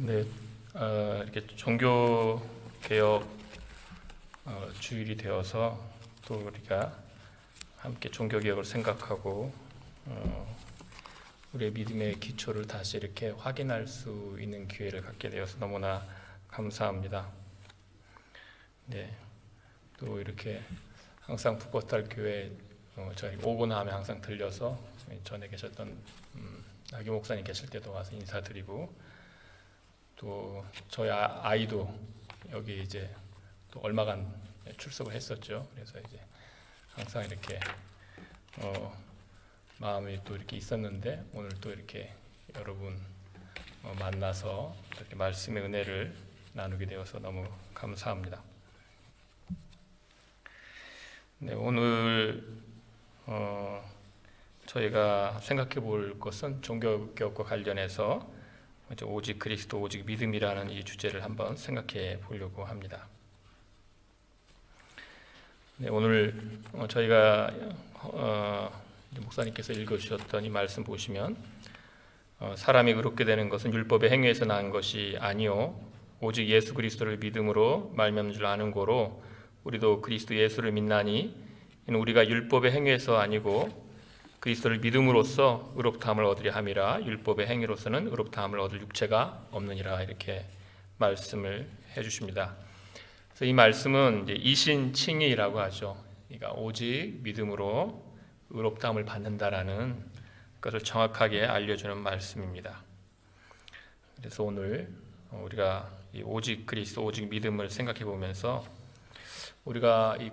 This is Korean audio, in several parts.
네, 이렇게 종교 개혁 주일이 되어서 또 우리가 함께 종교 개혁을 생각하고 우리의 믿음의 기초를 다시 이렇게 확인할 수 있는 기회를 갖게 되어서 너무나 감사합니다. 네, 또 이렇게 항상 북버탈 교회 저희 오고 나면 항상 들려서 전에 계셨던 나기 목사님 계실 때도 와서 인사드리고, 또 저희 아이도 여기 이제 또 얼마간 출석을 했었죠. 그래서 이제 항상 이렇게 마음이 또 이렇게 있었는데 오늘 또 이렇게 여러분 만나서 이렇게 말씀의 은혜를 나누게 되어서 너무 감사합니다. 네, 오늘 저희가 생각해 볼 것은 종교개혁과 관련해서 오직 그리스도 오직 믿음이라는 이 주제를 한번 생각해 보려고 합니다. 네, 오늘 저희가 목사님께서 읽어주셨던 이 말씀 보시면 사람이 의롭게 되는 것은 율법의 행위에서 난 것이 아니요 오직 예수 그리스도를 믿음으로 말미암는 줄 아는 고로 우리도 그리스도 예수를 믿나니 이는 우리가 율법의 행위에서 아니고 그리스도를 믿음으로써 의롭다함을 얻으려 함이라. 율법의 행위로서는 의롭다함을 얻을 육체가 없느니라. 이렇게 말씀을 해주십니다. 그래서 이 말씀은 이제 이신칭의라고 하죠. 그러니까 오직 믿음으로 의롭다함을 받는다라는 것을 정확하게 알려주는 말씀입니다. 그래서 오늘 우리가 이 오직 그리스도 오직 믿음을 생각해 보면서 우리가 이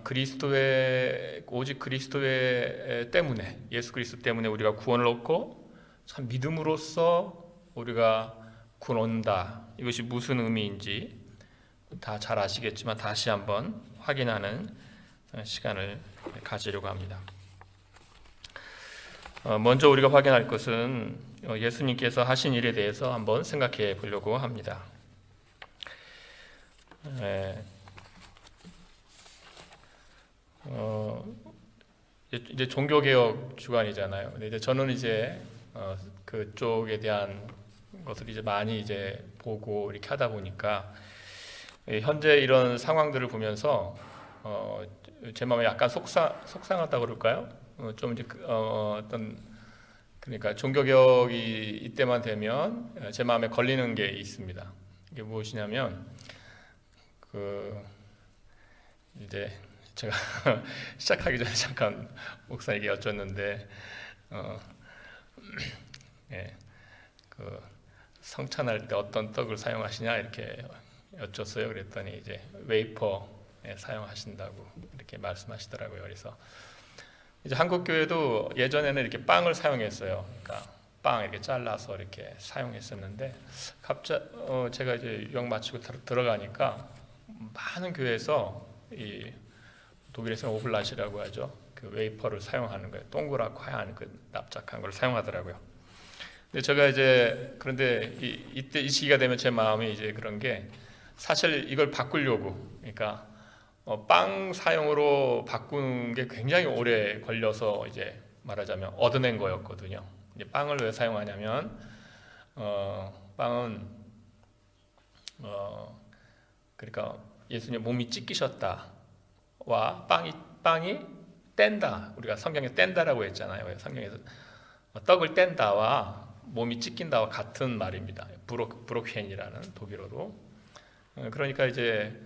오직 그리스도의 때문에, 예수 그리스도 때문에 우리가 구원을 얻고 참 믿음으로써 우리가 구원 얻는다. 이것이 무슨 의미인지 다 잘 아시겠지만 다시 한번 확인하는 시간을 가지려고 합니다. 먼저 우리가 확인할 것은 예수님께서 하신 일에 대해서 한번 생각해 보려고 합니다. 이제 종교개혁 주간이잖아요. 근데 이제 저는 이제 그쪽에 대한 것을 이제 많이 이제 보고 이렇게 하다 보니까 현재 이런 상황들을 보면서 제 마음에 약간 속상하다 그럴까요? 좀 이제 어떤 그러니까 종교개혁이 이때만 되면 제 마음에 걸리는 게 있습니다. 이게 무엇이냐면 이제 제가 시작하기 전에 잠깐 목사에게 여쭸는데 성찬할 때 어떤 떡을 사용하시냐 이렇게 여쭸어요. 그랬더니 이제 웨이퍼 사용하신다고 이렇게 말씀하시더라고요. 그래서 이제 한국 교회도 예전에는 이렇게 빵을 사용했어요. 그러니까 빵 이렇게 잘라서 이렇게 사용했었는데 갑자기 제가 이제 유학 마치고 들어가니까 많은 교회에서 이 독일에서는 오블라시라고 하죠. 그 웨이퍼를 사용하는 거예요. 동그랗고 하얀 그 납작한 걸 사용하더라고요. 근데 제가 이제 그런데 이때 이 시기가 되면 제 마음이 이제 그런 게 사실 이걸 바꾸려고, 그러니까 빵 사용으로 바꾸는 게 굉장히 오래 걸려서 이제 말하자면 얻어낸 거였거든요. 이제 빵을 왜 사용하냐면 빵은 그러니까 예수님 몸이 찢기셨다. 와 빵이 뗀다. 우리가 성경에 뗀다라고 했잖아요. 성경에서 떡을 뗀다와 몸이 찢긴다와 같은 말입니다. 브로켄이라는 독일어로. 그러니까 이제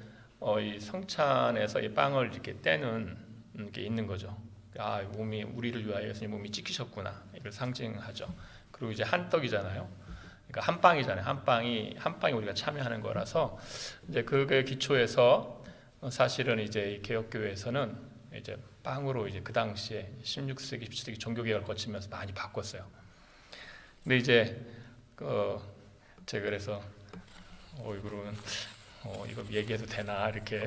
이 성찬에서 이 빵을 이렇게 떼는 게 있는 거죠. 아, 몸이 우리를 위하여 예수님 몸이 찢기셨구나. 이걸 상징하죠. 그리고 이제 한 떡이잖아요. 그러니까 한 빵이잖아요. 한 빵이 우리가 참여하는 거라서 이제 그게 기초에서 사실은 이제 개혁교회에서는 이제 빵으로 이제 그 당시에 16세기, 17세기 종교개혁을 거치면서 많이 바꿨어요. 근데 이제 제가 그래서 그러면 이거 얘기해도 되나 이렇게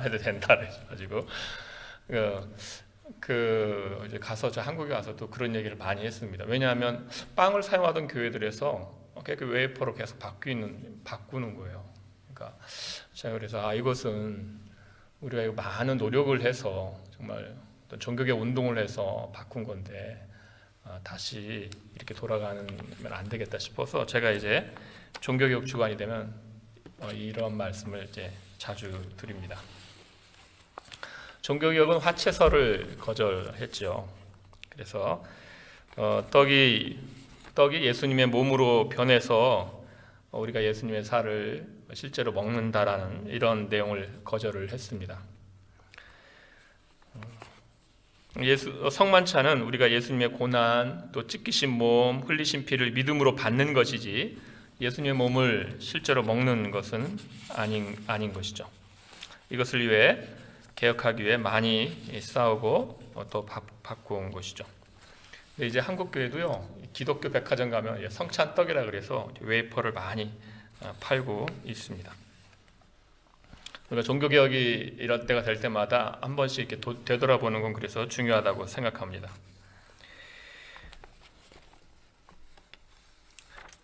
해도 된다 그래가지고 이제 가서 저 한국에 가서 또 그런 얘기를 많이 했습니다. 왜냐하면 빵을 사용하던 교회들에서 그 웨이퍼로 계속 바꾸는 거예요. 그러니까 제가 그래서 이것은 우리가 많은 노력을 해서 정말 어떤 종교개혁 운동을 해서 바꾼 건데 다시 이렇게 돌아가면 안 되겠다 싶어서 제가 이제 종교개혁 주관이 되면 이런 말씀을 이제 자주 드립니다. 종교개혁은 화채설을 거절했죠. 그래서 떡이 예수님의 몸으로 변해서 우리가 예수님의 살을 실제로 먹는다라는 이런 내용을 거절을 했습니다. 성만찬은 우리가 예수님의 고난, 또 찢기신 몸, 흘리신 피를 믿음으로 받는 것이지 예수님의 몸을 실제로 먹는 것은 아닌 것이죠. 이것을 위해 개혁하기 위해 많이 싸우고 또 바꿔온 것이죠. 근데 이제 한국 교회도요, 기독교 백화점 가면 성찬떡이라 그래서 웨이퍼를 많이 팔고 있습니다. 우리가 종교개혁이 이럴 때가 될 때마다 한 번씩 이렇게 되돌아보는 건 그래서 중요하다고 생각합니다.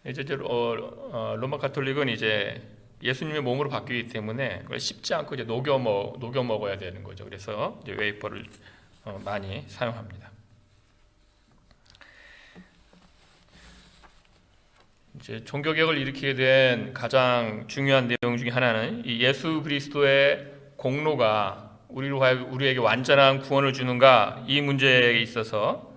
이제 로마 가톨릭은 이제 예수님의 몸으로 바뀌기 때문에 그걸 씹지 않고 이제 녹여 먹어야 되는 거죠. 그래서 이제 웨이퍼를 많이 사용합니다. 이제 종교개혁을 일으키게 된 가장 중요한 내용 중에 하나는 이 예수 그리스도의 공로가 우리에게 완전한 구원을 주는가, 이 문제에 있어서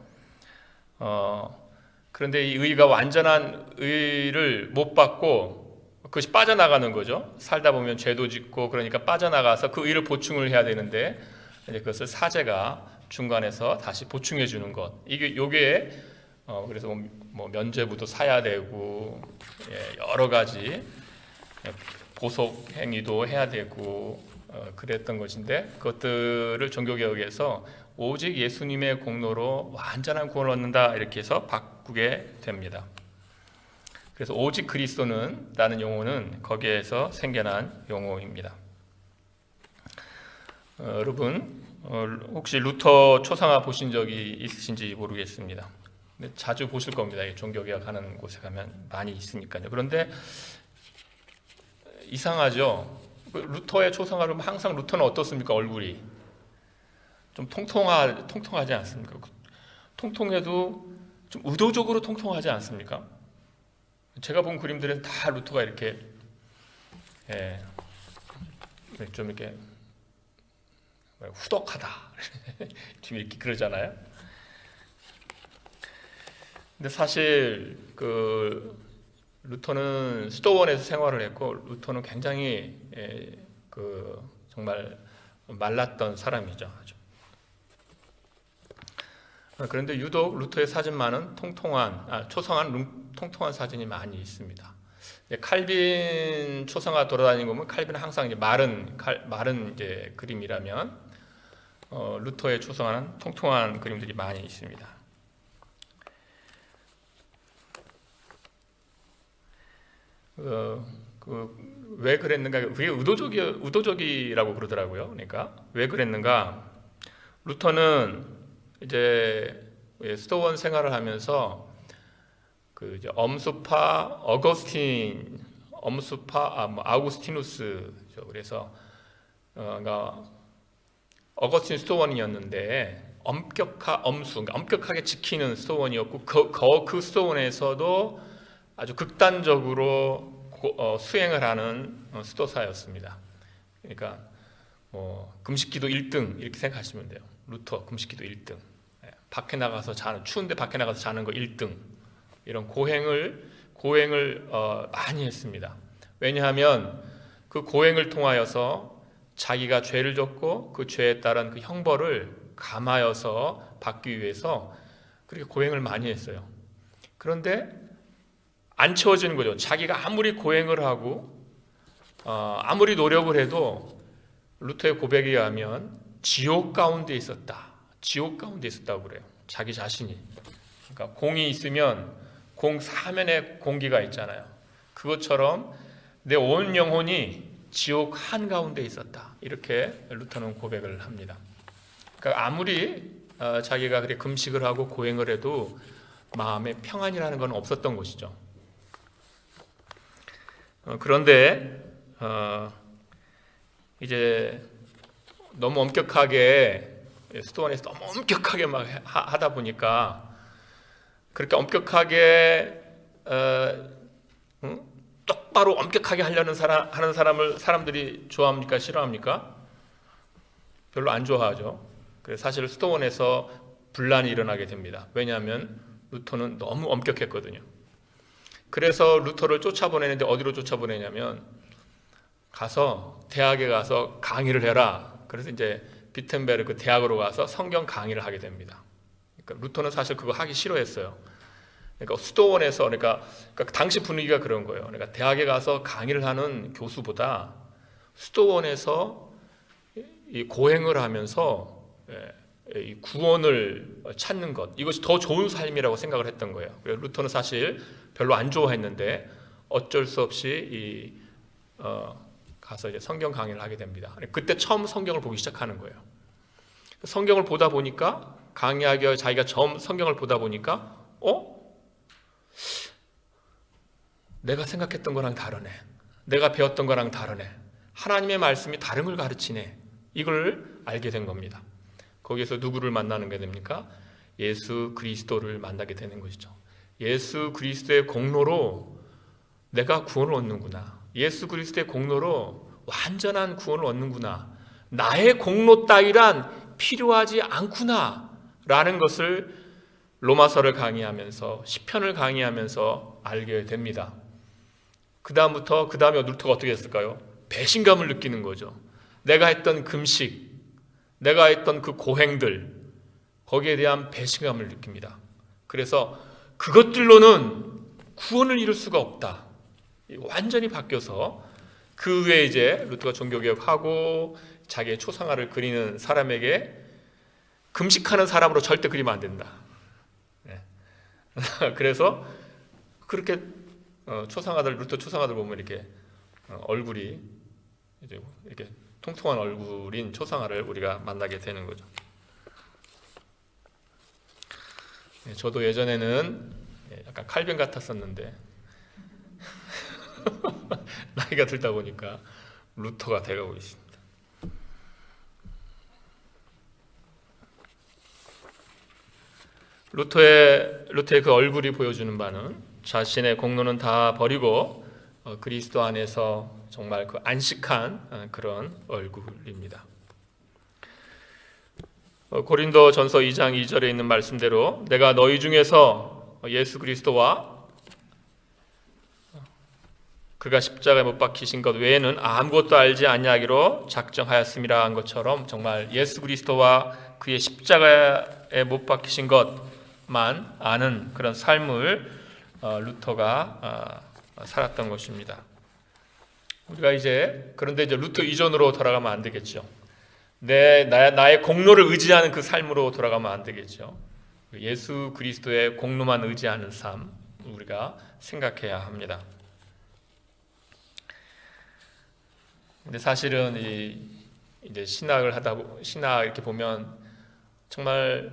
그런데 이 의가 완전한 의를 못 받고 그것이 빠져나가는 거죠. 살다 보면 죄도 짓고 그러니까 빠져나가서 그 의를 보충을 해야 되는데 이제 그것을 사제가 중간에서 다시 보충해 주는 것. 요게 그래서 뭐 면죄부도 사야 되고 여러 가지 보석 행위도 해야 되고 그랬던 것인데 그것들을 종교개혁에서 오직 예수님의 공로로 완전한 구원을 얻는다 이렇게 해서 바꾸게 됩니다. 그래서 오직 그리스도는 라는 용어는 거기에서 생겨난 용어입니다. 여러분 혹시 루터 초상화 보신 적이 있으신지 모르겠습니다. 자주 보실 겁니다. 종교개혁하는 곳에 가면 많이 있으니까요. 그런데 이상하죠. 루터의 초상화를 보면 항상 루터는 어떻습니까? 얼굴이 좀 통통하지 않습니까? 통통해도 좀 의도적으로 통통하지 않습니까? 제가 본 그림들은 다 루터가 이렇게 좀 이렇게 후덕하다 지금 이렇게 그러잖아요. 근데 사실 그 루터는 수도원에서 생활을 했고 루터는 굉장히 정말 말랐던 사람이죠. 아주. 그런데 유독 루터의 사진만은 초상한 통통한 사진이 많이 있습니다. 칼빈 초상화 돌아다니는 거 보면 칼빈은 항상 이제 마른 이제 그림이라면 루터의 초상화는 통통한 그림들이 많이 있습니다. 왜 그랬는가? 그게 의도적이라고 그러더라고요. 그러니까 왜 그랬는가? 루터는 이제 수도원 생활을 하면서 그 이제 아우구스티누스죠. 그래서 그러니까 어거스틴 수도원이었는데 엄격하게 지키는 수도원이었고 그 수도원에서도 아주 극단적으로 수행을 하는 수도사였습니다. 그러니까 금식기도 1등 이렇게 생각하시면 돼요. 루터 금식기도 1등. 밖에 나가서 추운데 밖에 나가서 자는 거 1등. 이런 고행을 많이 했습니다. 왜냐하면 그 고행을 통하여서 자기가 죄를 졌고 그 죄에 따른 그 형벌을 감하여서 받기 위해서 그렇게 고행을 많이 했어요. 그런데 안 채워지는 거죠. 자기가 아무리 고행을 하고 아무리 노력을 해도 루터의 고백에 의하면 지옥 가운데 있었다고 그래요. 자기 자신이. 그러니까 공이 있으면 공 사면에 공기가 있잖아요. 그것처럼 내 온 영혼이 지옥 한가운데 있었다. 이렇게 루터는 고백을 합니다. 그러니까 아무리 자기가 그렇게 금식을 하고 고행을 해도 마음에 평안이라는 건 없었던 것이죠. 그런데 이제 너무 엄격하게 수도원에서 너무 엄격하게 막 하다 보니까 그렇게 엄격하게 똑바로 엄격하게 하는 사람을 사람들이 좋아합니까? 싫어합니까? 별로 안 좋아하죠. 그래서 사실 수도원에서 분란이 일어나게 됩니다. 왜냐하면 루터는 너무 엄격했거든요. 그래서 루터를 쫓아보내는데 어디로 쫓아보내냐면 대학에 가서 강의를 해라. 그래서 이제 비텐베르크 대학으로 가서 성경 강의를 하게 됩니다. 그러니까 루터는 사실 그거 하기 싫어했어요. 그러니까 수도원에서 그러니까 당시 분위기가 그런 거예요. 그러니까 대학에 가서 강의를 하는 교수보다 수도원에서 이 고행을 하면서 이 구원을 찾는 것, 이것이 더 좋은 삶이라고 생각을 했던 거예요. 그래서 루터는 사실 별로 안 좋아했는데 어쩔 수 없이 가서 이제 성경 강의를 하게 됩니다. 그때 처음 성경을 보기 시작하는 거예요. 성경을 보다 보니까 강의하기 위해 자기가 처음 성경을 보다 보니까 내가 생각했던 거랑 다르네. 내가 배웠던 거랑 다르네. 하나님의 말씀이 다른 걸 가르치네. 이걸 알게 된 겁니다. 거기에서 누구를 만나는 게 됩니까? 예수 그리스도를 만나게 되는 것이죠. 예수 그리스도의 공로로 내가 구원을 얻는구나. 예수 그리스도의 공로로 완전한 구원을 얻는구나. 나의 공로 따위란 필요하지 않구나 라는 것을 로마서를 강의하면서 시편을 강의하면서 알게 됩니다. 그 다음에 루터가 어떻게 했을까요? 배신감을 느끼는 거죠. 내가 했던 금식, 내가 했던 그 고행들, 거기에 대한 배신감을 느낍니다. 그래서 그것들로는 구원을 이룰 수가 없다. 완전히 바뀌어서 그 후에 이제 루터가 종교개혁하고 자기의 초상화를 그리는 사람에게 금식하는 사람으로 절대 그리면 안 된다. 그래서 그렇게 루터 초상화들 보면 이렇게 얼굴이 이제 이렇게 통통한 얼굴인 초상화를 우리가 만나게 되는 거죠. 저도 예전에는 약간 칼빈 같았었는데 나이가 들다 보니까 루터가 돼가고 있습니다. 루터의 그 얼굴이 보여주는 바는 자신의 공로는 다 버리고 그리스도 안에서 정말 그 안식한 그런 얼굴입니다. 고린도 전서 2장 2절에 있는 말씀대로 내가 너희 중에서 예수 그리스도와 그가 십자가에 못 박히신 것 외에는 아무것도 알지 아니하기로 작정하였음이라 한 것처럼 정말 예수 그리스도와 그의 십자가에 못 박히신 것만 아는 그런 삶을 루터가 살았던 것입니다. 우리가 그런데 루터 이전으로 돌아가면 안 되겠죠. 나의 공로를 의지하는 그 삶으로 돌아가면 안 되겠죠. 예수 그리스도의 공로만 의지하는 삶 우리가 생각해야 합니다. 근데 사실은 이제 신학 이렇게 보면 정말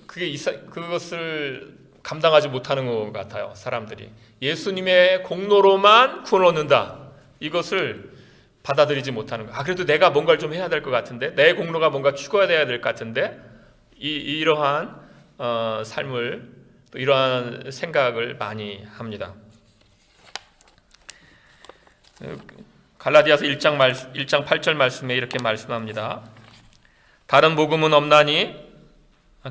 그것을 감당하지 못하는 것 같아요. 사람들이 예수님의 공로로만 구원을 얻는다. 이것을 받아들이지 못하는 거. 그래도 내가 뭔가를 좀 해야 될 것 같은데, 내 공로가 뭔가 추가돼야 될 것 같은데, 이러한 삶을 또 이러한 생각을 많이 합니다. 갈라디아서 1장 8절 말씀에 이렇게 말씀합니다. 다른 복음은 없나니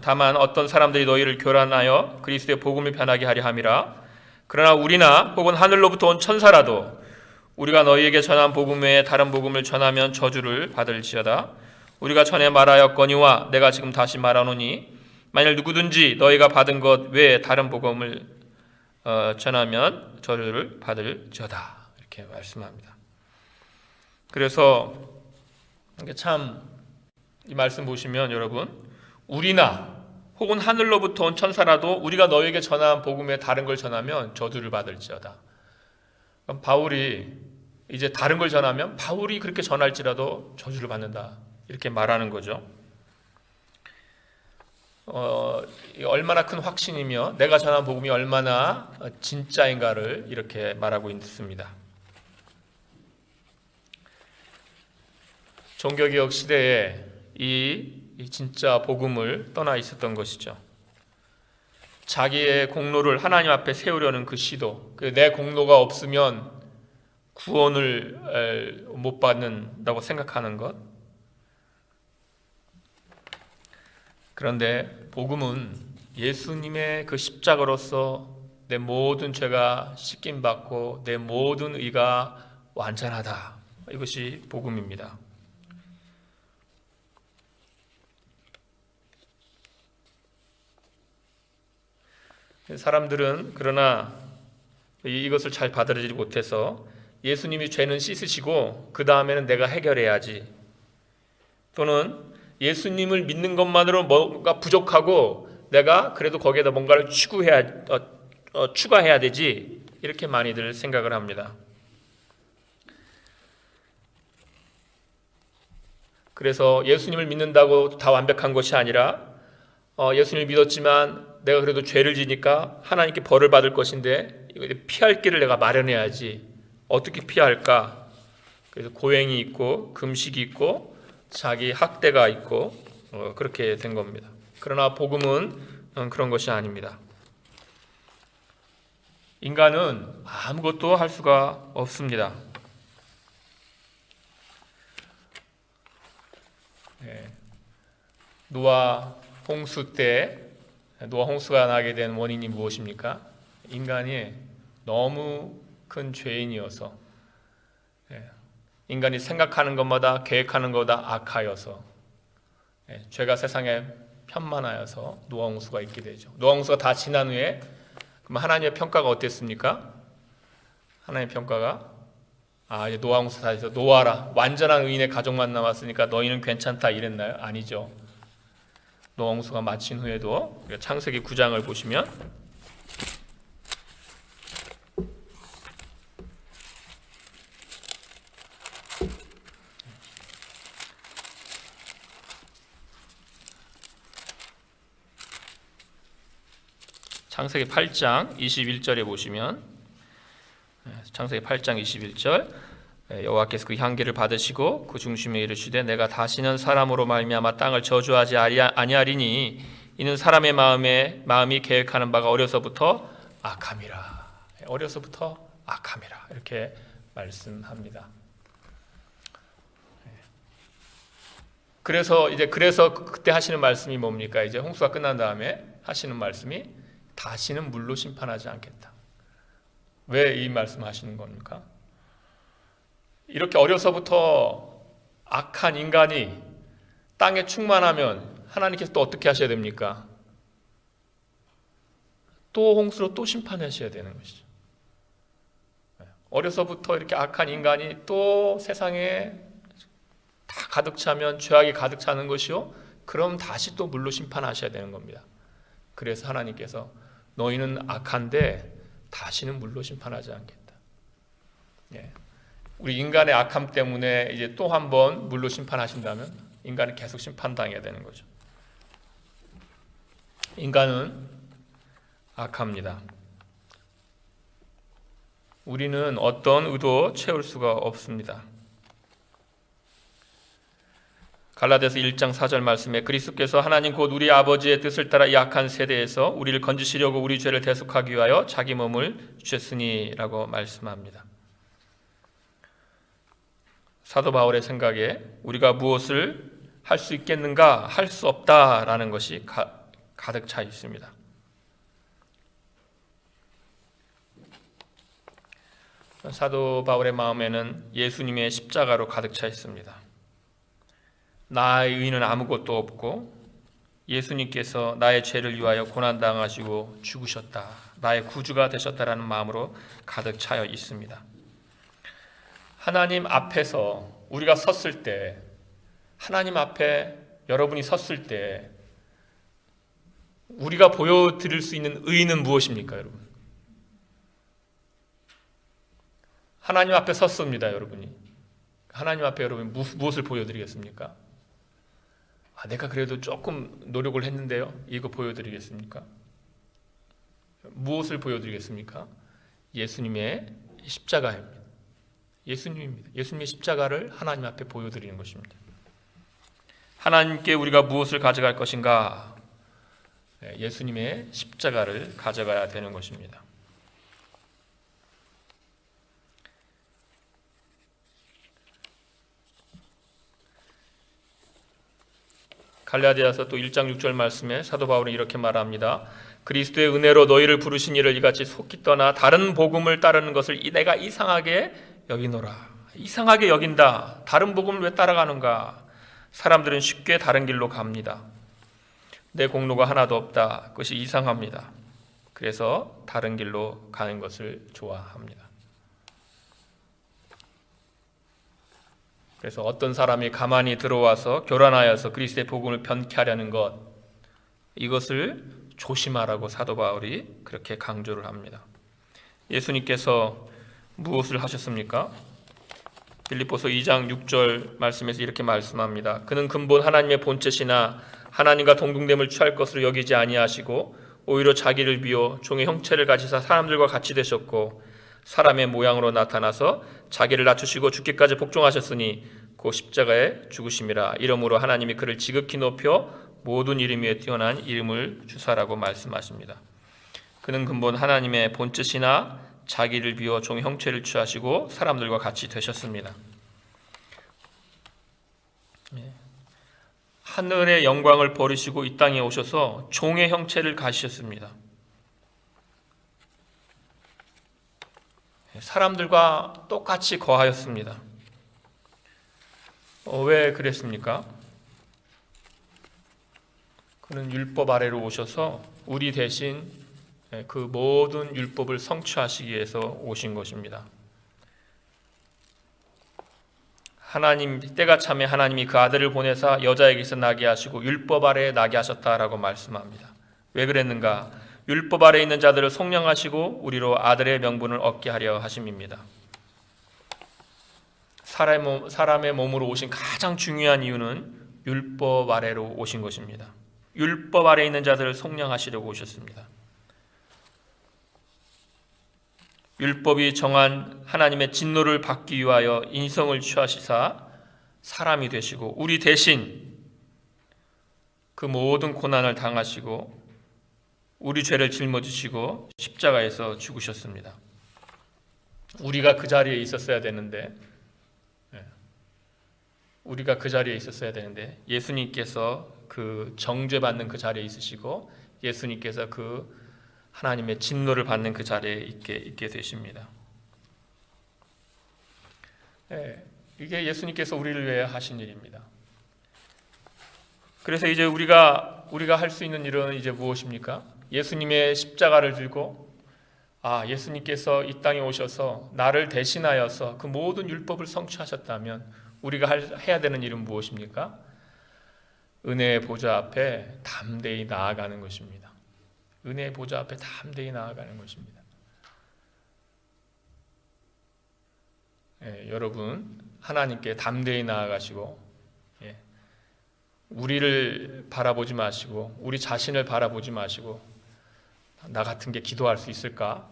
다만 어떤 사람들이 너희를 교란하여 그리스도의 복음을 변하게 하려 함이라. 그러나 우리나 혹은 하늘로부터 온 천사라도 우리가 너희에게 전한 복음 외에 다른 복음을 전하면 저주를 받을지어다. 우리가 전에 말하였거니와 내가 지금 다시 말하노니 만일 누구든지 너희가 받은 것 외에 다른 복음을 전하면 저주를 받을지어다. 이렇게 말씀합니다. 그래서 참 이 말씀 보시면 여러분, 우리나 혹은 하늘로부터 온 천사라도 우리가 너에게 전한 복음에 다른 걸 전하면 저주를 받을지어다. 그럼 바울이 이제 다른 걸 전하면 바울이 그렇게 전할지라도 저주를 받는다. 이렇게 말하는 거죠. 얼마나 큰 확신이며 내가 전한 복음이 얼마나 진짜인가를 이렇게 말하고 있습니다. 종교개혁 시대에 이 진짜 복음을 떠나 있었던 것이죠. 자기의 공로를 하나님 앞에 세우려는 그 시도, 내 공로가 없으면 구원을 못 받는다고 생각하는 것. 그런데 복음은 예수님의 그 십자가로서 내 모든 죄가 씻김받고 내 모든 의가 완전하다. 이것이 복음입니다. 사람들은 그러나 이것을 잘 받아들이지 못해서 예수님이 죄는 씻으시고 그 다음에는 내가 해결해야지, 또는 예수님을 믿는 것만으로 뭔가 부족하고 내가 그래도 거기에다 뭔가를 추가해야 되지, 이렇게 많이들 생각을 합니다. 그래서 예수님을 믿는다고 다 완벽한 것이 아니라 예수님을 믿었지만 내가 그래도 죄를 지니까 하나님께 벌을 받을 것인데 이거 피할 길을 내가 마련해야지. 어떻게 피할까? 그래서 고행이 있고 금식이 있고 자기 학대가 있고 그렇게 된 겁니다. 그러나 복음은 그런 것이 아닙니다. 인간은 아무것도 할 수가 없습니다. 노아 홍수가 나게 된 원인이 무엇입니까? 인간이 너무 큰 죄인이어서, 인간이 생각하는 것마다 계획하는 것보다 악하여서, 죄가 세상에 편만하여서 노아 홍수가 있게 되죠. 노아 홍수가 다 지난 후에 그럼 하나님의 평가가 어땠습니까? 하나님의 평가가 이제 노아 홍수 다 해서 노아라, 완전한 의인의 가족만 남았으니까 너희는 괜찮다 이랬나요? 아니죠. 노아 홍수가 마친 후에도 창세기 9장을 보시면 창세기 8장 21절에 보시면, 창세기 8장 21절, 여호와께서 그 향기를 받으시고 그 중심에 이르시되 내가 다시는 사람으로 말미암아 땅을 저주하지 아니하리니 이는 사람의 마음이 계획하는 바가 어려서부터 악함이라. 어려서부터 악함이라. 이렇게 말씀합니다. 그래서 그때 하시는 말씀이 뭡니까? 이제 홍수가 끝난 다음에 하시는 말씀이 다시는 물로 심판하지 않겠다. 왜 이 말씀하시는 겁니까? 이렇게 어려서부터 악한 인간이 땅에 충만하면 하나님께서 또 어떻게 하셔야 됩니까? 또 홍수로 또 심판하셔야 되는 것이죠. 어려서부터 이렇게 악한 인간이 또 세상에 다 가득 차면 죄악이 가득 차는 것이요, 그럼 다시 또 물로 심판하셔야 되는 겁니다. 그래서 하나님께서 너희는 악한데 다시는 물로 심판하지 않겠다. 우리 인간의 악함 때문에 이제 또 한 번 물로 심판하신다면 인간은 계속 심판당해야 되는 거죠. 인간은 악합니다. 우리는 어떤 의도 채울 수가 없습니다. 갈라디아서 1장 4절 말씀에 그리스도께서 하나님 곧 우리 아버지의 뜻을 따라 이 악한 세대에서 우리를 건지시려고 우리 죄를 대속하기 위하여 자기 몸을 주셨으니라고 말씀합니다. 사도 바울의 생각에 우리가 무엇을 할 수 있겠는가? 할 수 없다라는 것이 가득 차 있습니다. 사도 바울의 마음에는 예수님의 십자가로 가득 차 있습니다. 나의 의는 아무것도 없고 예수님께서 나의 죄를 위하여 고난당하시고 죽으셨다, 나의 구주가 되셨다라는 마음으로 가득 차여 있습니다. 하나님 앞에서 우리가 섰을 때, 하나님 앞에 여러분이 섰을 때 우리가 보여드릴 수 있는 의는 무엇입니까, 여러분? 하나님 앞에 섰습니다, 여러분이. 하나님 앞에 여러분이 무엇을 보여드리겠습니까? 내가 그래도 조금 노력을 했는데요, 이거 보여드리겠습니까? 무엇을 보여드리겠습니까? 예수님의 십자가입니다. 예수님입니다. 예수님의 십자가를 하나님 앞에 보여드리는 것입니다. 하나님께 우리가 무엇을 가져갈 것인가? 예수님의 십자가를 가져가야 되는 것입니다. 갈라디아서 또 1장 6절 말씀에 사도 바울은 이렇게 말합니다. 그리스도의 은혜로 너희를 부르신 이를 이같이 속히 떠나 다른 복음을 따르는 것을 내가 이상하게 여기노라. 이상하게 여긴다. 다른 복음을 왜 따라가는가? 사람들은 쉽게 다른 길로 갑니다. 내 공로가 하나도 없다. 그것이 이상합니다. 그래서 다른 길로 가는 것을 좋아합니다. 그래서 어떤 사람이 가만히 들어와서 교란하여서 그리스도의 복음을 변케 하려는 것, 이것을 조심하라고 사도 바울이 그렇게 강조를 합니다. 예수님께서 무엇을 하셨습니까? 빌립보서 2장 6절 말씀에서 이렇게 말씀합니다. 그는 근본 하나님의 본체시나 하나님과 동등됨을 취할 것으로 여기지 아니하시고 오히려 자기를 비워 종의 형체를 가지사 사람들과 같이 되셨고 사람의 모양으로 나타나서 자기를 낮추시고 죽기까지 복종하셨으니 그 십자가에 죽으심이라. 이러므로 하나님이 그를 지극히 높여 모든 이름 위에 뛰어난 이름을 주사라고 말씀하십니다. 그는 근본 하나님의 본뜻이나 자기를 비워 종의 형체를 취하시고 사람들과 같이 되셨습니다. 하늘의 영광을 버리시고 이 땅에 오셔서 종의 형체를 가지셨습니다. 사람들과 똑같이 거하였습니다. 왜 그랬습니까? 그는 율법 아래로 오셔서 우리 대신 그 모든 율법을 성취하시기 위해서 오신 것입니다. 하나님 때가 참에 하나님이 그 아들을 보내사 여자에게서 나게 하시고 율법 아래에 나게 하셨다라고 말씀합니다. 왜 그랬는가? 율법 아래에 있는 자들을 속량하시고 우리로 아들의 명분을 얻게 하려 하심입니다. 사람의 몸으로 오신 가장 중요한 이유는 율법 아래로 오신 것입니다. 율법 아래에 있는 자들을 속량하시려고 오셨습니다. 율법이 정한 하나님의 진노를 받기 위하여 인성을 취하시사 사람이 되시고 우리 대신 그 모든 고난을 당하시고 우리 죄를 짊어지시고 십자가에서 죽으셨습니다. 우리가 그 자리에 있었어야 되는데 예수님께서 그 정죄받는 그 자리에 있으시고 예수님께서 그 하나님의 진노를 받는 그 자리에 있게 되십니다. 이게 예수님께서 우리를 위해 하신 일입니다. 그래서 이제 우리가 할 수 있는 일은 이제 무엇입니까? 예수님의 십자가를 들고 예수님께서 이 땅에 오셔서 나를 대신하여서 그 모든 율법을 성취하셨다면 우리가 해야 되는 일은 무엇입니까? 은혜의 보좌 앞에 담대히 나아가는 것입니다. 은혜의 보좌 앞에 담대히 나아가는 것입니다. 여러분 하나님께 담대히 나아가시고 우리를 바라보지 마시고 우리 자신을 바라보지 마시고 나 같은 게 기도할 수 있을까?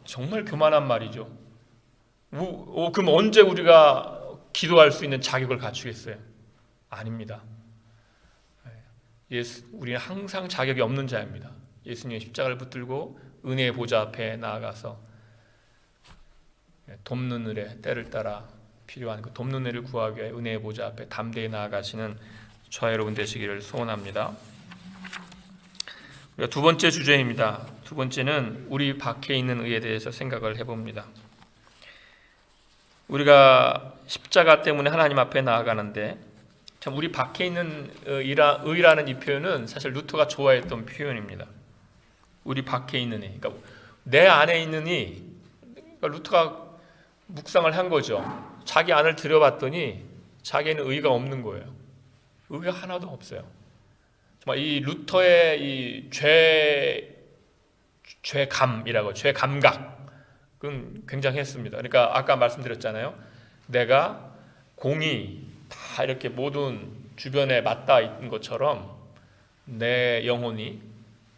정말 교만한 말이죠. 그럼 언제 우리가 기도할 수 있는 자격을 갖추겠어요? 아닙니다. 우리는 항상 자격이 없는 자입니다. 예수님의 십자가를 붙들고 은혜의 보좌 앞에 나아가서 돕는 은혜, 때를 따라 필요한 그 돕는 은혜를 구하기 위해 은혜의 보좌 앞에 담대히 나아가시는 저와 여러분 되시기를 소원합니다. 두 번째 주제입니다. 두 번째는 우리 밖에 있는 의에 대해서 생각을 해봅니다. 우리가 십자가 때문에 하나님 앞에 나아가는데 참 우리 밖에 있는 의라는 이 표현은 사실 루터가 좋아했던 표현입니다. 우리 밖에 있는 의, 그러니까 내 안에 있는 의, 그러니까 루터가 묵상을 한 거죠. 자기 안을 들여봤더니 자기에는 의가 없는 거예요. 의가 하나도 없어요. 정말 이 루터의 이 죄감이라고 죄감각은 굉장했습니다. 그러니까 아까 말씀드렸잖아요. 내가 공이 다 이렇게 모든 주변에 맞닿아 있는 것처럼 내 영혼이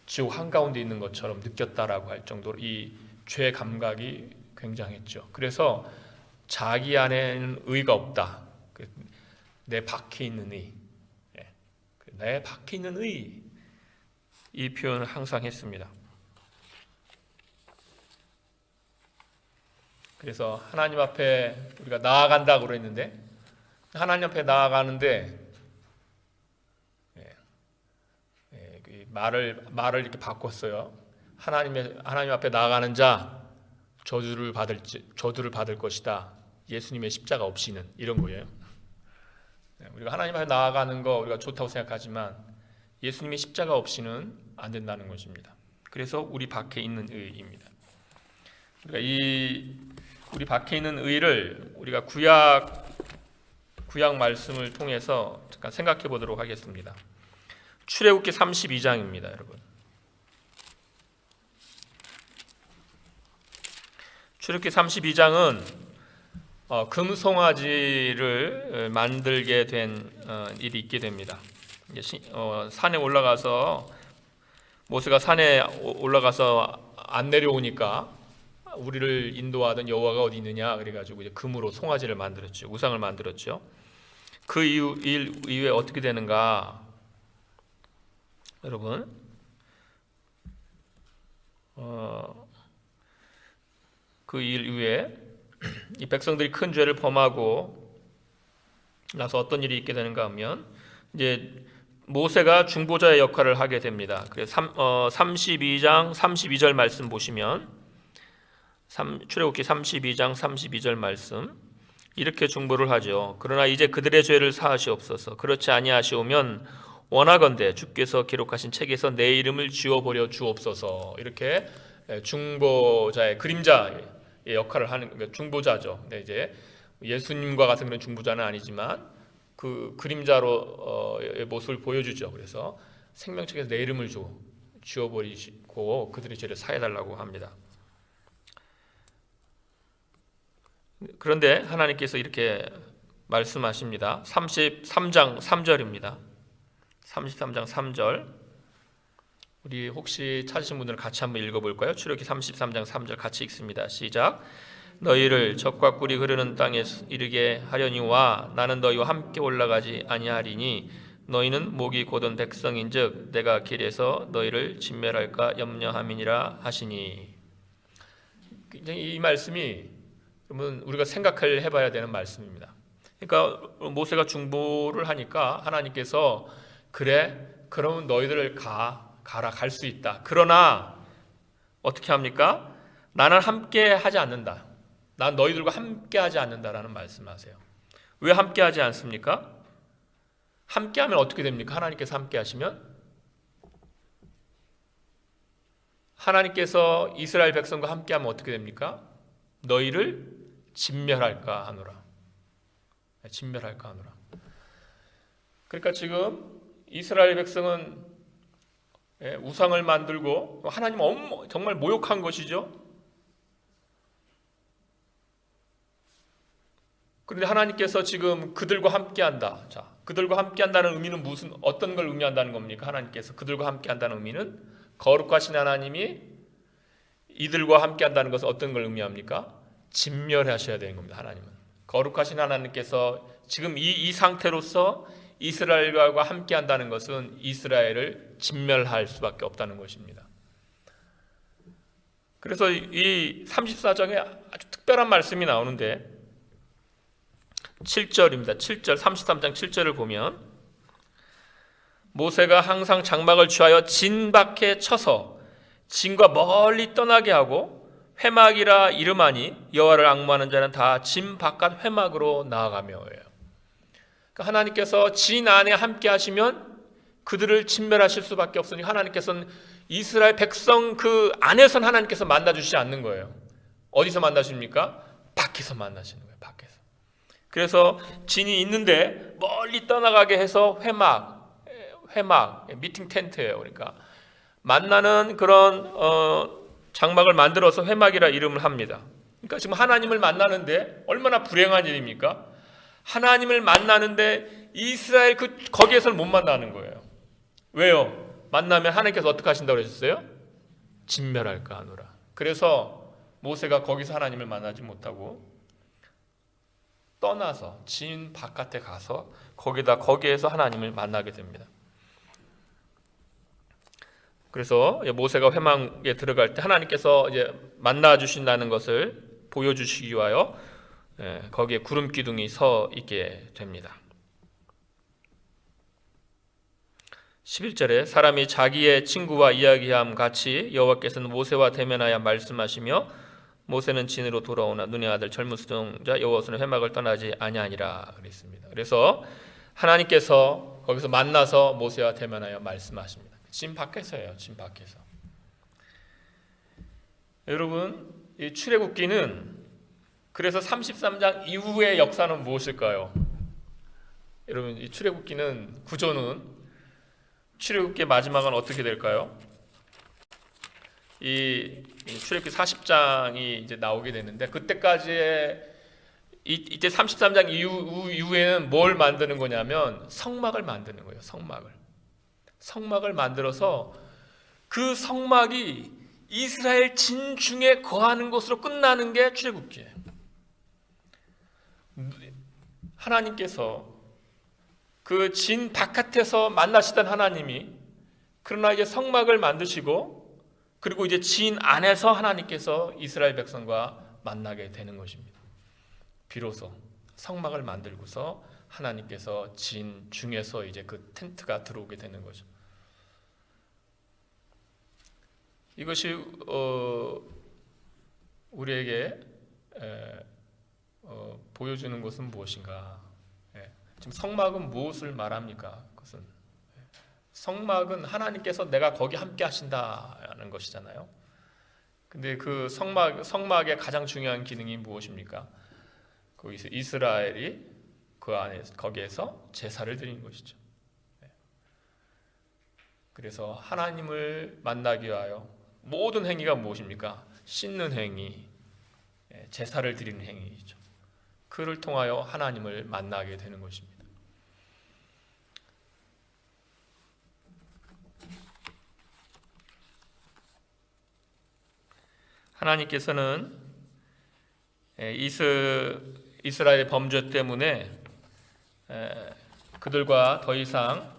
지옥 한가운데 있는 것처럼 느꼈다라고 할 정도로 이 죄 감각이 굉장했죠. 그래서 자기 안에는 의가 없다. 내 밖에 있는 의, 내 밖에 있는 의, 이 표현을 항상 했습니다. 그래서 하나님 앞에 우리가 나아간다고 그랬는데, 하나님 앞에 나아가는데 말을 이렇게 바꿨어요. 하나님 앞에 나아가는 자 저주를 받을 것이다. 예수님의 십자가 없이는, 이런 거예요. 우리가 하나님 앞에 나아가는 거 우리가 좋다고 생각하지만 예수님의 십자가 없이는 안 된다는 것입니다. 그래서 우리 밖에 있는 의입니다. 우리 밖에 있는 의를 우리가 구약 말씀을 통해서 잠깐 생각해 보도록 하겠습니다. 출애굽기 32장입니다, 여러분. 출애굽기 32장은 금송아지를 만들게 된 일이 있게 됩니다. 산에 올라가서 모세가 산에 올라가서 안 내려오니까 우리를 인도하던 여호와가 어디 있느냐 그래가지고 이제 금으로 송아지를 만들었죠. 우상을 만들었죠. 그 이후에 어떻게 되는가, 여러분? 그 일 이후에 이 백성들이 큰 죄를 범하고 나서 어떤 일이 있게 되는가 하면 이제 모세가 중보자의 역할을 하게 됩니다. 그래서 32장 32절 말씀 보시면 출애굽기 32장 32절 말씀 이렇게 중보를 하죠. 그러나 이제 그들의 죄를 사하시옵소서. 그렇지 아니하시오면 원하건대 주께서 기록하신 책에서 내 이름을 지워버려 주옵소서. 이렇게 중보자의 그림자의 역할을 하는 중보자죠. 근데 이제 예수님과 같은 그런 중보자는 아니지만 그 그림자로의 모습을 보여주죠. 그래서 생명책에서 내 이름을 지워버리시고 그들의 죄를 사해달라고 합니다. 그런데 하나님께서 이렇게 말씀하십니다. 33장 3절입니다. 33장 3절 우리 혹시 찾으신 분들은 같이 한번 읽어볼까요? 출애굽기 33장 3절 같이 읽습니다. 시작. 너희를 적과 꿀이 흐르는 땅에 이르게 하려니와 나는 너희와 함께 올라가지 아니하리니 너희는 목이 곧은 백성인즉 내가 길에서 너희를 진멸할까 염려함이니라 하시니. 이 말씀이 여러분 우리가 생각을 해봐야 되는 말씀입니다. 그러니까 모세가 중보를 하니까 하나님께서 그래 그러면 너희들을 가라 갈 수 있다. 그러나 어떻게 합니까? 나는 함께 하지 않는다. 난 너희들과 함께 하지 않는다라는 말씀하세요. 왜 함께 하지 않습니까? 함께 하면 어떻게 됩니까? 하나님께서 함께 하시면 하나님께서 이스라엘 백성과 함께 하면 어떻게 됩니까? 너희를 진멸할까 하노라. 진멸할까 하노라. 그러니까 지금 이스라엘 백성은 우상을 만들고 하나님 정말 모욕한 것이죠. 그런데 하나님께서 지금 그들과 함께한다. 자, 그들과 함께한다는 의미는 어떤 걸 의미한다는 겁니까? 하나님께서 그들과 함께한다는 의미는 거룩하신 하나님이 이들과 함께한다는 것은 어떤 걸 의미합니까? 진멸하셔야 되는 겁니다. 하나님은 거룩하신 하나님께서 지금 이 상태로서 이스라엘과 함께한다는 것은 이스라엘을 진멸할 수밖에 없다는 것입니다. 그래서 이 34장에 아주 특별한 말씀이 나오는데 7절입니다. 7절 33장 7절을 보면 모세가 항상 장막을 취하여 진 밖에 쳐서 진과 멀리 떠나게 하고 회막이라 이름하니 여호와를 앙무하는 자는 다 진 바깥 회막으로 나아가며예요. 그러니까 하나님께서 진 안에 함께 하시면 그들을 진멸하실 수밖에 없으니 하나님께서는 이스라엘 백성 그 안에선 하나님께서 만나주시지 않는 거예요. 어디서 만나십니까? 밖에서 만나시는 거예요. 밖에서. 그래서 진이 있는데 멀리 떠나가게 해서 회막 미팅 텐트예요. 그러니까 만나는 그런 장막을 만들어서 회막이라 이름을 합니다. 그러니까 지금 하나님을 만나는데 얼마나 불행한 일입니까? 하나님을 만나는데 이스라엘 거기에서는 못 만나는 거예요. 왜요? 만나면 하나님께서 어떻게 하신다고 그러셨어요? 진멸할까 하노라. 그래서 모세가 거기서 하나님을 만나지 못하고 떠나서 진 바깥에 가서 거기에서 하나님을 만나게 됩니다. 그래서 모세가 회막에 들어갈 때 하나님께서 이제 만나 주신다는 것을 보여주시기 위하여 거기에 구름 기둥이 서 있게 됩니다. 11절에 사람이 자기의 친구와 이야기함 같이 여호와께서는 모세와 대면하여 말씀하시며 모세는 진으로 돌아오나 눈의 아들 젊은 수종자 여호와는 회막을 떠나지 아니하니라 그랬습니다. 그래서 하나님께서 거기서 만나서 모세와 대면하여 말씀하십니다. 진 밖에서예요. 진 밖에서. 여러분, 이 출애굽기는 그래서 33장 이후의 역사는 무엇일까요? 여러분, 이 출애굽기는 구조는 출애굽기의 마지막은 어떻게 될까요? 이 출애굽기 40장이 이제 나오게 되는데 그때까지의 이때 33장 이후에는 뭘 만드는 거냐면 성막을 만드는 거예요. 성막을 만들어서 그 성막이 이스라엘 진중에 거하는 것으로 끝나는 게 출애굽기예요. 하나님께서 그 진 바깥에서 만나시던 하나님이 그러나 이제 성막을 만드시고 그리고 이제 진 안에서 하나님께서 이스라엘 백성과 만나게 되는 것입니다. 비로소 성막을 만들고서 하나님께서 진 중에서 이제 그 텐트가 들어오게 되는 거죠. 이것이 우리에게 보여주는 것은 무엇인가? 지금 성막은 무엇을 말합니까? 그것은 성막은 하나님께서 내가 거기 함께 하신다는 것이잖아요. 근데 그 성막의 가장 중요한 기능이 무엇입니까? 거기서 이스라엘이 그 안에 거기에서 제사를 드리는 것이죠. 그래서 하나님을 만나기 위하여 모든 행위가 무엇입니까? 씻는 행위, 제사를 드리는 행위이죠. 그를 통하여 하나님을 만나게 되는 것입니다. 하나님께서는 이스라엘의 범죄 때문에 그들과 더 이상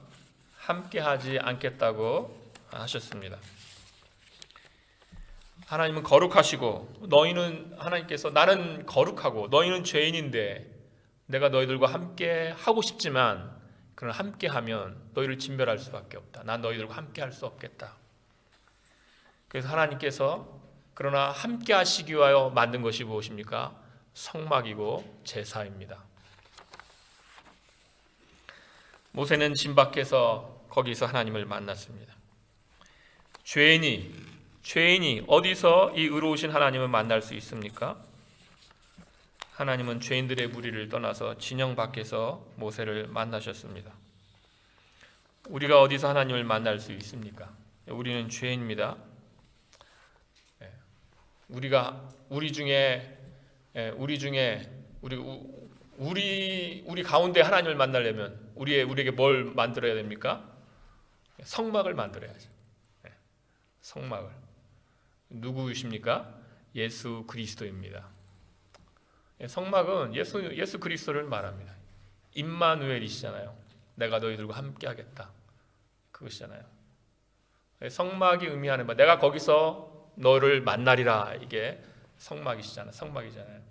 함께하지 않겠다고 하셨습니다. 하나님은 거룩하시고 하나님께서 나는 거룩하고 너희는 죄인인데 내가 너희들과 함께 하고 싶지만 그러나 함께하면 너희를 진멸할 수밖에 없다. 난 너희들과 함께할 수 없겠다. 그래서 하나님께서 그러나 함께 하시기 위하여 만든 것이 무엇입니까? 성막이고 제사입니다. 모세는 진 밖에서 거기서 하나님을 만났습니다. 죄인이 어디서 이 의로우신 하나님을 만날 수 있습니까? 하나님은 죄인들의 무리를 떠나서 진영 밖에서 모세를 만나셨습니다. 우리가 어디서 하나님을 만날 수 있습니까? 우리는 죄인입니다. 우리 가운데 하나님을 만나려면 우리에게 뭘 만들어야 됩니까? 성막을 만들어야죠. 성막을. 누구이십니까? 예수 그리스도입니다. 성막은 예수 그리스도를 말합니다. 임마누엘이시잖아요. 내가 너희들과 함께하겠다. 그것이잖아요. 성막이 의미하는 바 내가 거기서 너를 만나리라. 이게 성막이잖아요.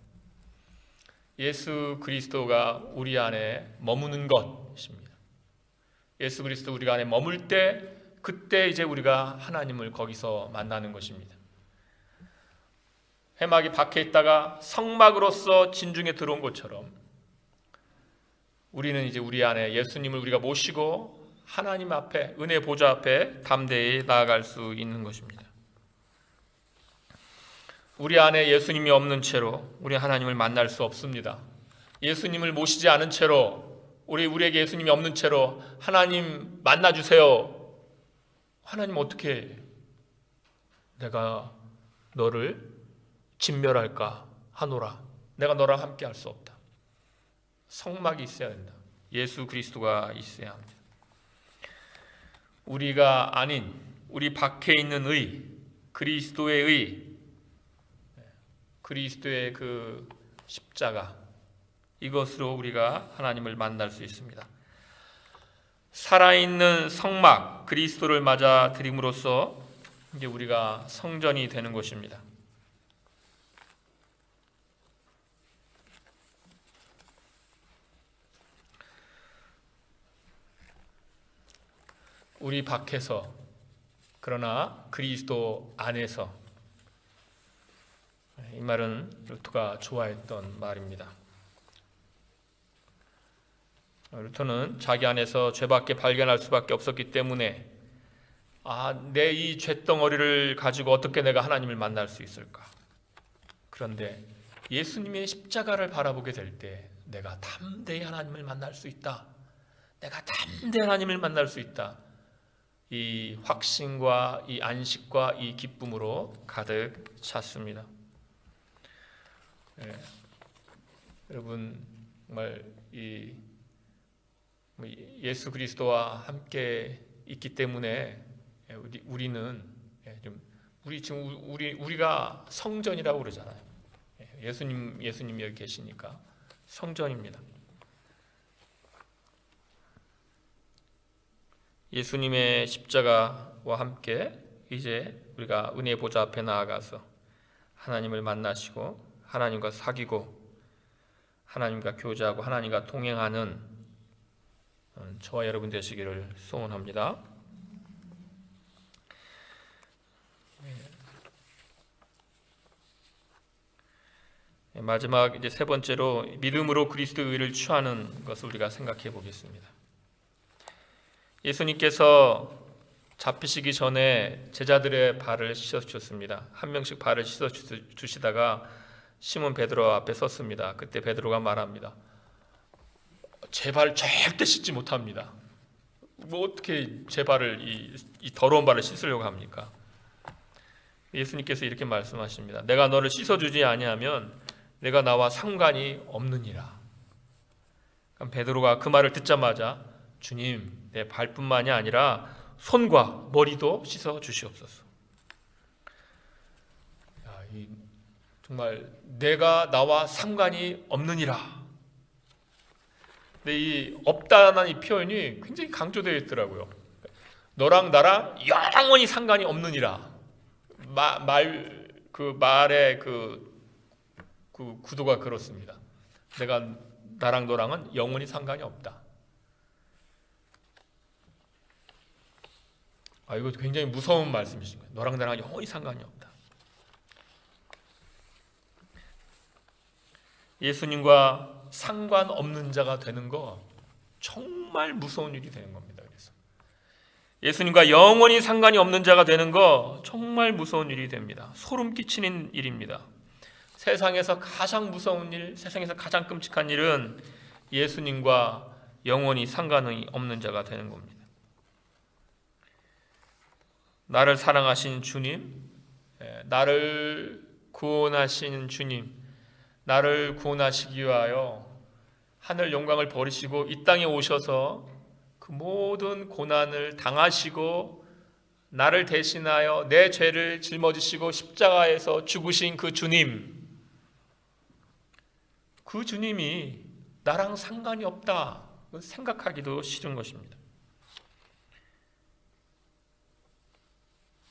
예수 그리스도가 우리 안에 머무는 것입니다. 예수 그리스도 우리가 안에 머물 때 그때 이제 우리가 하나님을 거기서 만나는 것입니다. 회막이 밖에 있다가 성막으로서 진중에 들어온 것처럼 우리는 이제 우리 안에 예수님을 우리가 모시고 하나님 앞에 은혜 보좌 앞에 담대히 나아갈 수 있는 것입니다. 우리 안에 예수님이 없는 채로 우리 하나님을 만날 수 없습니다. 예수님을 모시지 않은 채로 우리에게 예수님이 없는 채로 하나님 만나주세요. 하나님 어떻게 내가 너를 진멸할까 하노라. 내가 너랑 함께 할 수 없다. 성막이 있어야 된다. 예수 그리스도가 있어야 합니다. 우리가 아닌 우리 밖에 있는 그리스도의 그 십자가 이것으로 우리가 하나님을 만날 수 있습니다. 살아있는 성막 그리스도를 맞아 드림으로써 이제 우리가 성전이 되는 것입니다. 우리 밖에서, 그러나 그리스도 안에서, 이 말은 루터가 좋아했던 말입니다. 루터는 자기 안에서 죄밖에 발견할 수밖에 없었기 때문에 내 이 죄덩어리를 가지고 어떻게 내가 하나님을 만날 수 있을까? 그런데 예수님의 십자가를 바라보게 될 때 내가 담대히 하나님을 만날 수 있다. 내가 담대히 하나님을 만날 수 있다. 이 확신과 이 안식과 이 기쁨으로 가득 찼습니다. 여러분 정말 예수 그리스도와 함께 있기 때문에 우리가 성전이라고 그러잖아요. 예수님이 여기 계시니까 성전입니다. 예수님의 십자가와 함께 이제 우리가 은혜의 보좌 앞에 나아가서 하나님을 만나시고 하나님과 사귀고 하나님과 교제하고 하나님과 동행하는 저와 여러분 되시기를 소원합니다. 마지막 이제 세 번째로 믿음으로 그리스도의 의를 취하는 것을 우리가 생각해 보겠습니다. 예수님께서 잡히시기 전에 제자들의 발을 씻어 주셨습니다. 한 명씩 발을 씻어 주시다가 시몬 베드로 앞에 섰습니다. 그때 베드로가 말합니다. 제 발 절대 씻지 못합니다. 어떻게 제 발을 이 더러운 발을 씻으려고 합니까? 예수님께서 이렇게 말씀하십니다. 내가 너를 씻어주지 아니하면 내가 나와 상관이 없느니라. 그럼 베드로가 그 말을 듣자마자 주님, 내 발뿐만이 아니라 손과 머리도 씻어 주시옵소서. 정말 내가 나와 상관이 없느니라. 근데 이 없다는 이 표현이 굉장히 강조되어 있더라고요. 너랑 나랑 영원히 상관이 없느니라. 말의 그 구도가 그렇습니다. 나랑 너랑은 영원히 상관이 없다. 이거 굉장히 무서운 말씀이신 거예요. 너랑 나랑 영원히 상관이 없다. 예수님과 상관없는 자가 되는 거 정말 무서운 일이 되는 겁니다. 그래서 예수님과 영원히 상관이 없는 자가 되는 거 정말 무서운 일이 됩니다. 소름 끼치는 일입니다. 세상에서 가장 무서운 일, 세상에서 가장 끔찍한 일은 예수님과 영원히 상관이 없는 자가 되는 겁니다. 나를 사랑하신 주님, 나를 구원하신 주님, 나를 구원하시기 위하여 하늘 영광을 버리시고 이 땅에 오셔서 그 모든 고난을 당하시고 나를 대신하여 내 죄를 짊어지시고 십자가에서 죽으신 그 주님, 그 주님이 나랑 상관이 없다 생각하기도 싫은 것입니다.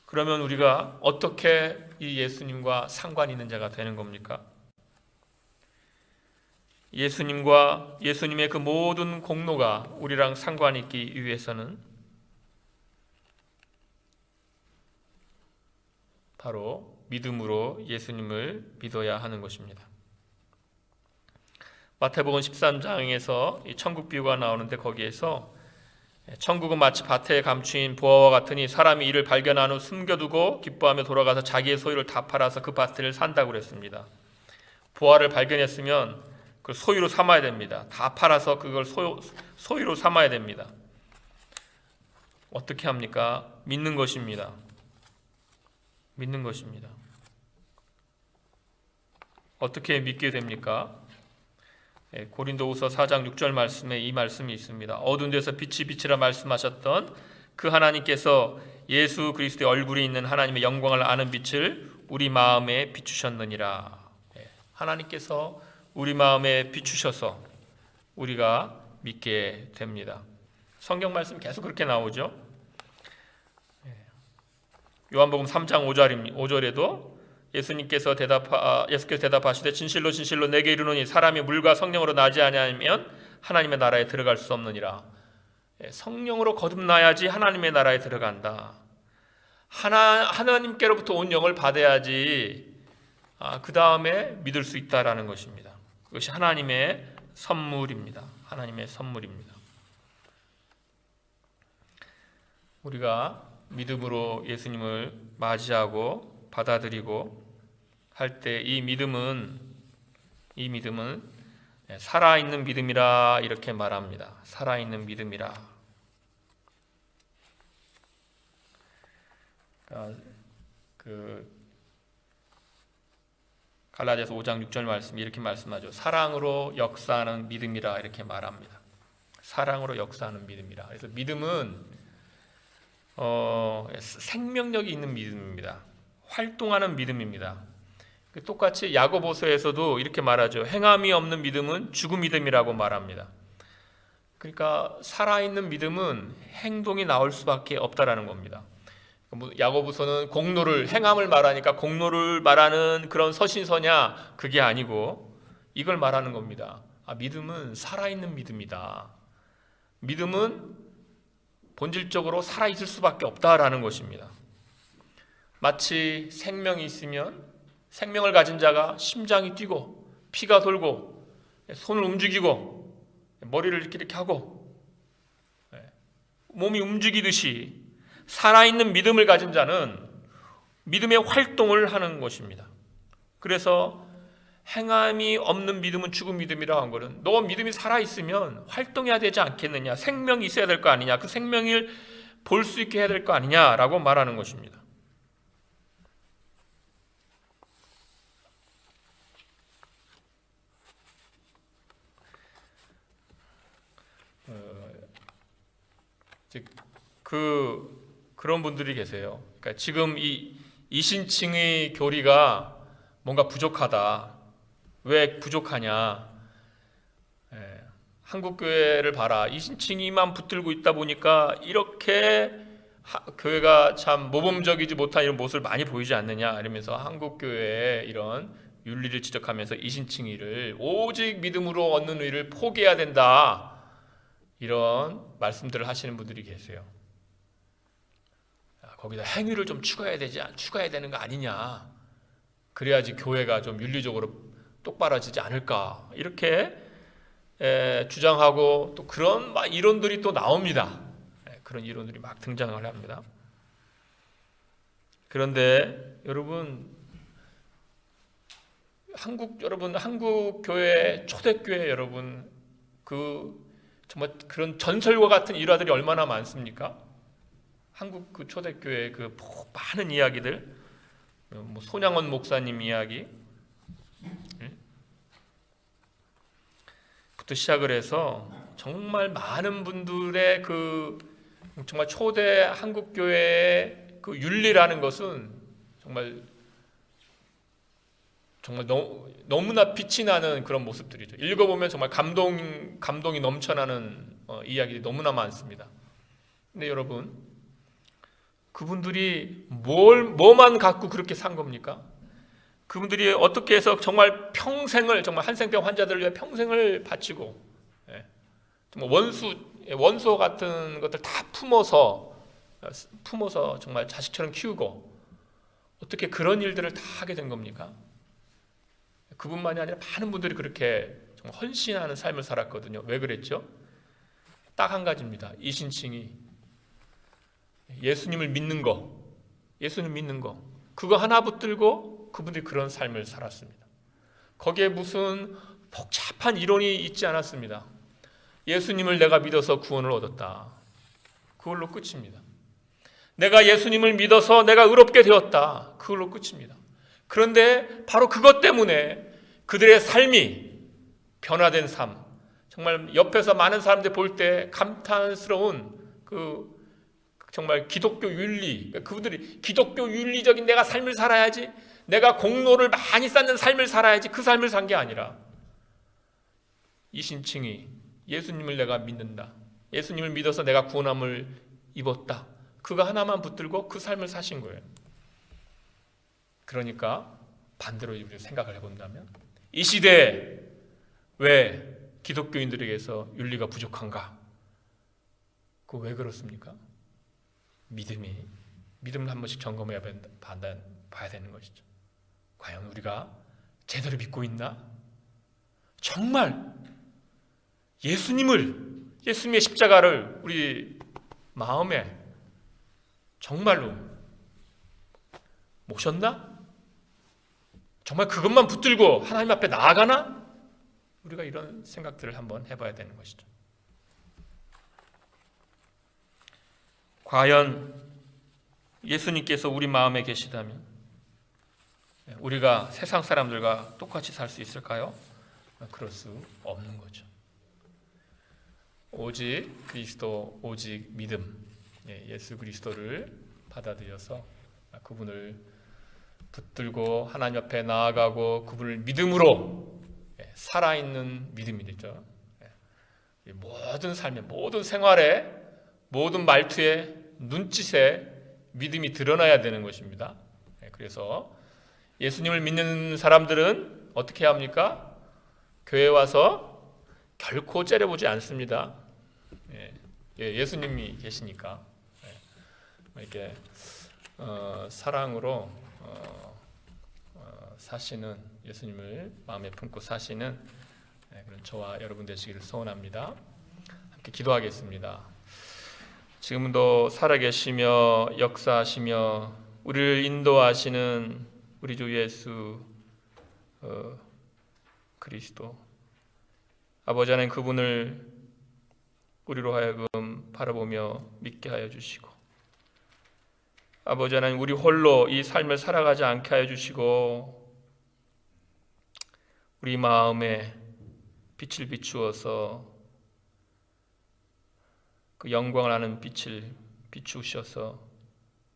그러면 우리가 어떻게 이 예수님과 상관 있는 자가 되는 겁니까? 예수님과 예수님의 그 모든 공로가 우리랑 상관 있기 위해서는 바로 믿음으로 예수님을 믿어야 하는 것입니다. 마태복음 13장에서 이 천국 비유가 나오는데 거기에서 천국은 마치 밭에 감추인 부화와 같으니 사람이 이를 발견한 후 숨겨두고 기뻐하며 돌아가서 자기의 소유를 다 팔아서 그 밭을 산다고 그랬습니다. 부화를 발견했으면 그 소유로 삼아야 됩니다. 다 팔아서 그걸 소유로 삼아야 됩니다. 어떻게 합니까? 믿는 것입니다. 믿는 것입니다. 어떻게 믿게 됩니까? 고린도후서 4장 6절 말씀에 이 말씀이 있습니다. 어두운 데서 빛이 빛이라 말씀하셨던 그 하나님께서 예수 그리스도의 얼굴이 있는 하나님의 영광을 아는 빛을 우리 마음에 비추셨느니라. 하나님께서 우리 마음에 비추셔서 우리가 믿게 됩니다. 성경 말씀 계속 그렇게 나오죠. 요한복음 3장 5절에도 예수께서 대답하시되 진실로 진실로 내게 이르노니 사람이 물과 성령으로 나지 아니하면 하나님의 나라에 들어갈 수 없느니라. 성령으로 거듭나야지 하나님의 나라에 들어간다. 하나님께로부터 온 영을 받아야지 그 다음에 믿을 수 있다라는 것입니다. 그것이 하나님의 선물입니다. 하나님의 선물입니다. 우리가 믿음으로 예수님을 맞이하고 받아들이고 할 때 이 믿음은 살아있는 믿음이라 이렇게 말합니다. 살아있는 믿음이라. 갈라디아서 5장 6절 말씀이 이렇게 말씀하죠. 사랑으로 역사하는 믿음이라 이렇게 말합니다. 사랑으로 역사하는 믿음이라. 그래서 믿음은 생명력이 있는 믿음입니다. 활동하는 믿음입니다. 똑같이 야고보서에서도 이렇게 말하죠. 행함이 없는 믿음은 죽은 믿음이라고 말합니다. 그러니까 살아있는 믿음은 행동이 나올 수밖에 없다라는 겁니다. 야고보서는 공로를, 행함을 말하니까 공로를 말하는 그런 서신서냐, 그게 아니고 이걸 말하는 겁니다. 믿음은 살아있는 믿음이다. 믿음은 본질적으로 살아있을 수밖에 없다라는 것입니다. 마치 생명이 있으면 생명을 가진 자가 심장이 뛰고 피가 돌고 손을 움직이고 머리를 이렇게 하고 몸이 움직이듯이 살아있는 믿음을 가진 자는 믿음의 활동을 하는 것입니다. 그래서 행함이 없는 믿음은 죽은 믿음이라고 한 것은 너 믿음이 살아있으면 활동해야 되지 않겠느냐, 생명이 있어야 될 거 아니냐, 그 생명을 볼 수 있게 해야 될 거 아니냐라고 말하는 것입니다. 그런 분들이 계세요. 그러니까 지금 이 이신칭의 교리가 뭔가 부족하다. 왜 부족하냐? 한국 교회를 봐라. 이신칭이만 붙들고 있다 보니까 이렇게 교회가 참 모범적이지 못한 이런 모습을 많이 보이지 않느냐 이러면서 한국 교회의 이런 윤리를 지적하면서 이신칭의를 오직 믿음으로 얻는 의를 포기해야 된다. 이런 말씀들을 하시는 분들이 계세요. 거기다 행위를 좀 추가해야 되는 거 아니냐. 그래야지 교회가 좀 윤리적으로 똑바라지지 않을까. 이렇게 주장하고 또 그런 이론들이 또 나옵니다. 그런 이론들이 막 등장을 합니다. 그런데 여러분, 한국 교회, 초대교회 여러분, 정말 그런 전설과 같은 일화들이 얼마나 많습니까? 한국 그 초대교회 그 많은 이야기들, 손양원 목사님 이야기 부터 시작을 해서 정말 많은 분들의 정말 초대 한국 교회의 그 윤리라는 것은 정말 너무나 빛이 나는 그런 모습들이죠. 읽어보면 정말 감동이 넘쳐나는 이야기들이 너무나 많습니다. 근데 여러분, 그분들이 뭐만 갖고 그렇게 산 겁니까? 그분들이 어떻게 해서 정말 평생을, 정말 한센병 환자들을 위해 평생을 바치고, 정말 원수 같은 것들 다 품어서 정말 자식처럼 키우고, 어떻게 그런 일들을 다 하게 된 겁니까? 그분만이 아니라 많은 분들이 그렇게 정말 헌신하는 삶을 살았거든요. 왜 그랬죠? 딱 한 가지입니다. 이신칭이 예수님을 믿는 거, 그거 하나 붙들고 그분들이 그런 삶을 살았습니다. 거기에 무슨 복잡한 이론이 있지 않았습니다. 예수님을 내가 믿어서 구원을 얻었다. 그걸로 끝입니다. 내가 예수님을 믿어서 내가 의롭게 되었다. 그걸로 끝입니다. 그런데 바로 그것 때문에 그들의 삶이 변화된 삶, 정말 옆에서 많은 사람들이 볼 때 감탄스러운 정말 기독교 윤리, 그분들이 기독교 윤리적인 내가 삶을 살아야지, 내가 공로를 많이 쌓는 삶을 살아야지, 그 삶을 산 게 아니라 이신칭이 예수님을 내가 믿는다. 예수님을 믿어서 내가 구원함을 입었다. 그거 하나만 붙들고 그 삶을 사신 거예요. 그러니까 반대로 우리 생각을 해본다면 이 시대에 왜 기독교인들에게서 윤리가 부족한가? 그거 왜 그렇습니까? 믿음을 한 번씩 점검해야 봐야 되는 것이죠. 과연 우리가 제대로 믿고 있나? 정말 예수님의 십자가를 우리 마음에 정말로 모셨나? 정말 그것만 붙들고 하나님 앞에 나아가나? 우리가 이런 생각들을 한번 해봐야 되는 것이죠. 과연 예수님께서 우리 마음에 계시다면 우리가 세상 사람들과 똑같이 살 수 있을까요? 그럴 수 없는 거죠. 오직 그리스도, 오직 믿음, 예수 그리스도를 받아들여서 그분을 붙들고 하나님 앞에 나아가고 그분을 믿음으로 살아있는 믿음이 되죠. 모든 삶에, 모든 생활에, 모든 말투에, 눈짓에 믿음이 드러나야 되는 것입니다. 그래서 예수님을 믿는 사람들은 어떻게 해야 합니까? 교회에 와서 결코 째려보지 않습니다. 예수님이 계시니까 이렇게 사랑으로 사시는, 예수님을 마음에 품고 사시는 그런 저와 여러분 되시기를 소원합니다. 함께 기도하겠습니다. 지금도 살아계시며 역사하시며 우리를 인도하시는 우리 주 예수 그리스도, 아버지 하나님, 그분을 우리로 하여금 바라보며 믿게 하여 주시고, 아버지 하나님, 우리 홀로 이 삶을 살아가지 않게 하여 주시고 우리 마음에 빛을 비추어서 그 영광을 아는 빛을 비추셔서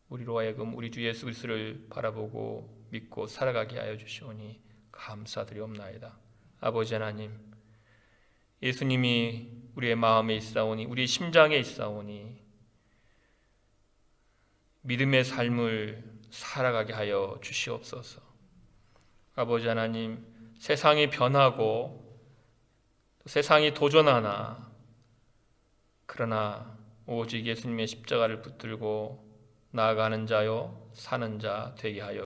우리로 하여금 우리 주 예수 그리스도를 바라보고 믿고 살아가게 하여 주시오니 감사드리옵나이다. 아버지 하나님, 예수님이 우리의 마음에 있사오니, 우리 심장에 있사오니 믿음의 삶을 살아가게 하여 주시옵소서. 아버지 하나님, 세상이 변하고 세상이 도전하나 그러나 오직 예수님의 십자가를 붙들고 나아가는 자요 사는 자 되게 하여